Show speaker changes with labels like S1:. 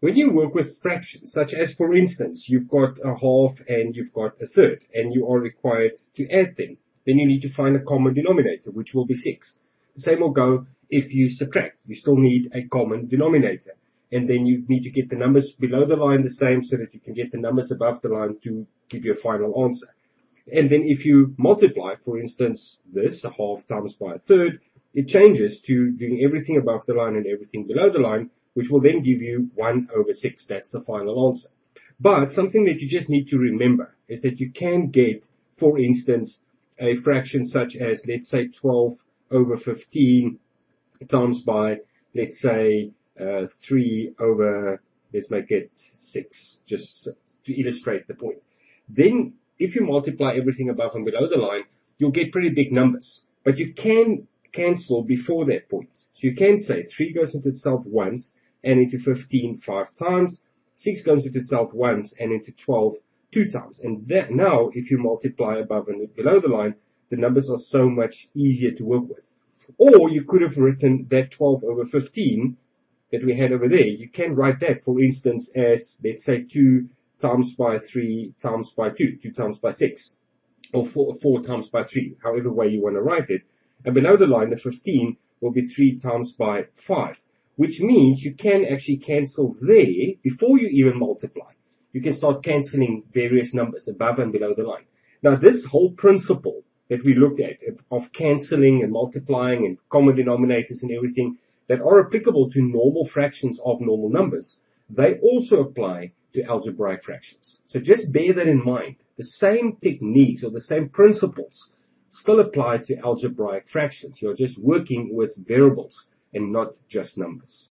S1: When you work with fractions, such as, for instance, you've got a half and you've got a third, and you are required to add them, then you need to find a common denominator, which will be 6. The same will go if you subtract. You still need a common denominator. And then you need to get the numbers below the line the same so that you can get the numbers above the line to give you a final answer. And then if you multiply, for instance, this, a half times by a third, it changes to doing everything above the line and everything below the line, which will then give you 1 over 6. That's the final answer. But something that you just need to remember is that you can get, for instance, a fraction such as, let's say, 12 over 15 times by, let's say, 3 over, let's make it 6, just to illustrate the point. Then, if you multiply everything above and below the line, you'll get pretty big numbers. But you can cancel before that point. So you can say 3 goes into itself once and into 15 5 times. 6 goes into itself once and into 12 2 times. And that now, if you multiply above and below the line, the numbers are so much easier to work with. Or you could have written that 12 over 15 that we had over there. You can write that, for instance, as, let's say, 2 times by 3 times by 2, 2 times by 6, or 4 times by 3, however way you want to write it. And below the line, the 15 will be 3 times by 5, which means you can actually cancel there before you even multiply. You can start cancelling various numbers above and below the line. Now, this whole principle that we looked at of cancelling and multiplying and common denominators and everything that are applicable to normal fractions of normal numbers, they also apply to algebraic fractions. So just bear that in mind. The same techniques or the same principles still apply to algebraic fractions. You're just working with variables and not just numbers.